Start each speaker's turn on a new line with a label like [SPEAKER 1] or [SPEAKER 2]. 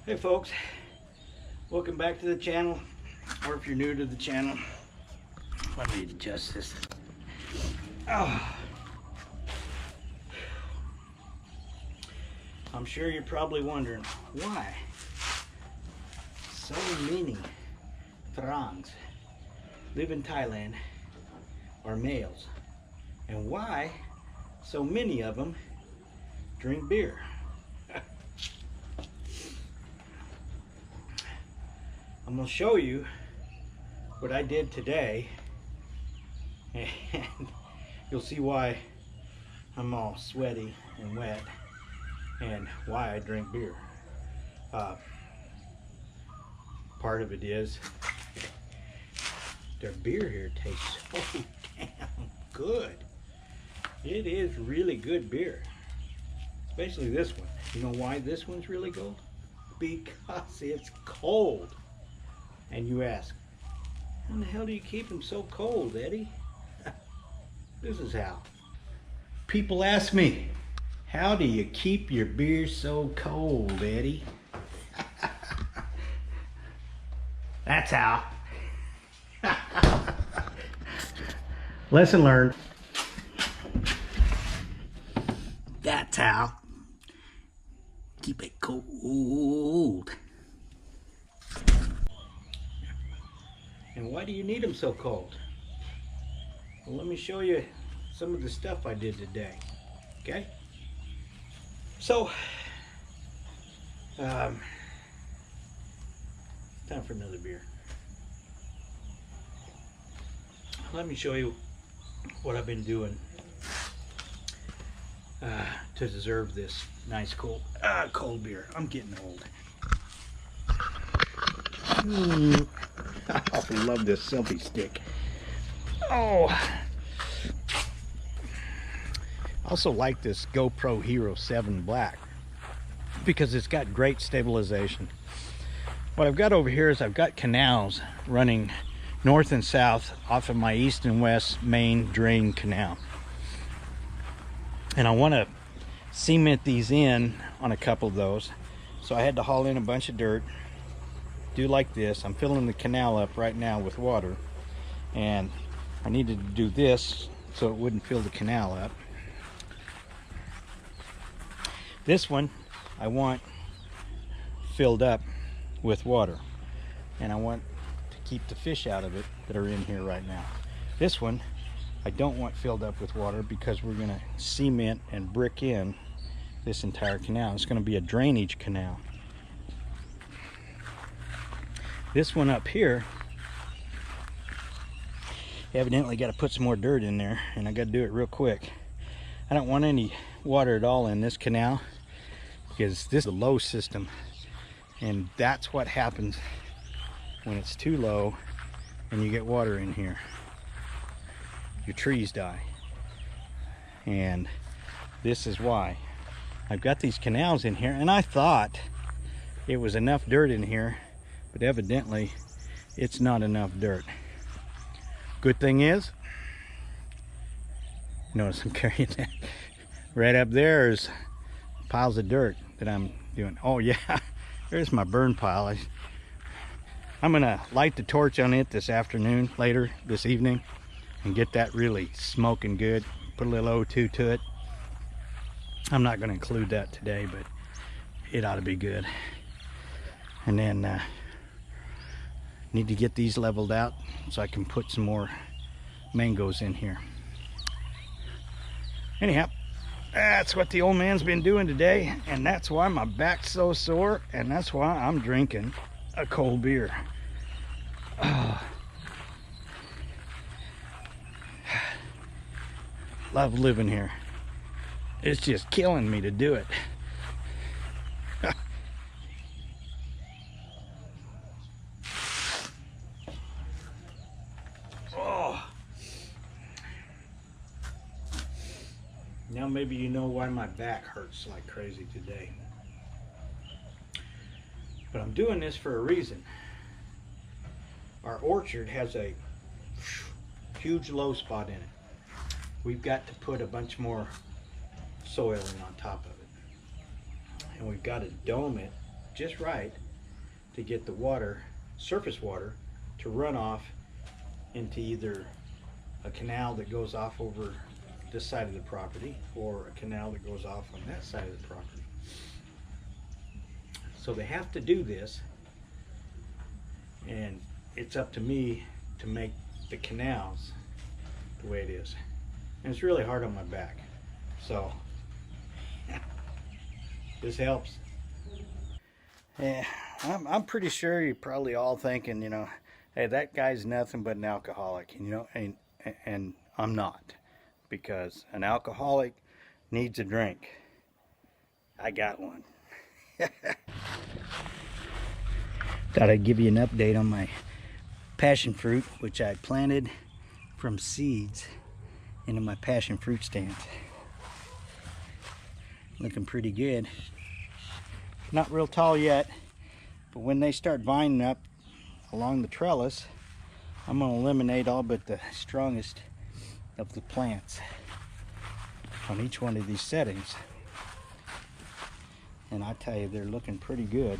[SPEAKER 1] Hey folks, welcome back to the channel, or if you're new to the channel, let me adjust this. Oh. I'm sure you're probably wondering why so many Farangs live in Thailand are males, and why so many of them drink beer. I'm going to show you what I did today, and you'll see why I'm all sweaty and wet and why I drink beer. Part of it is their beer here tastes so damn good. It is really good beer, especially this one. You know why this one's really good? Because it's cold. And you ask, how the hell do you keep them so cold, Eddie? This is how. People ask me, how do you keep your beer so cold, Eddie? That's how. Lesson learned. That's how. Keep it cold. And why do you need them so cold? Well, let me show you some of the stuff I did today. Okay? So, time for another beer. Let me show you what I've been doing to deserve this nice cold beer. I'm getting old. I love this selfie stick. Oh, I also like this GoPro Hero 7 Black because it's got great stabilization. What I've got over here is I've got canals running north and south off of my east and west main drain canal, and I want to cement these in on a couple of those, so I had to haul in a bunch of dirt, do like this. I'm filling the canal up right now with water, and I needed to do this so it wouldn't fill the canal up. This one I want filled up with water, and I want to keep the fish out of it that are in here right now. This one I don't want filled up with water because we're going to cement and brick in this entire canal. It's going to be a drainage canal. This one up here, evidently got to put some more dirt in there, and I got to do it real quick. I don't want any water at all in this canal because this is a low system, and that's what happens when it's too low and you get water in here. Your trees die, and this is why. I've got these canals in here, and I thought it was enough dirt in here, but evidently it's not enough dirt. Good thing is, notice I'm carrying that. Right up there is piles of dirt that I'm doing. Oh yeah, there's my burn pile. I'm gonna light the torch on it this afternoon, later this evening, and get that really smoking good. Put a little O2 to it. I'm not gonna include that today, but it ought to be good. And then need to get these leveled out so I can put some more mangoes in here. Anyhow, that's what the old man's been doing today, and that's why my back's so sore, and that's why I'm drinking a cold beer. Love living here. It's just killing me to do it. Now maybe you know why my back hurts like crazy today. But I'm doing this for a reason. Our orchard has a huge low spot in it. We've got to put a bunch more soil in on top of it. And we've got to dome it just right to get the water, surface water, to run off into either a canal that goes off over this side of the property or a canal that goes off on that side of the property. So they have to do this, and it's up to me to make the canals the way it is. And it's really hard on my back. So this helps. Yeah, I'm pretty sure you're probably all thinking, you know, hey, that guy's nothing but an alcoholic, you know, and I'm not, because an alcoholic needs a drink. I got one. Thought I'd give you an update on my passion fruit, which I planted from seeds into my passion fruit stands. Looking pretty good. Not real tall yet, but when they start vining up along the trellis, I'm going to eliminate all but the strongest of the plants on each one of these settings. And I tell you, they're looking pretty good.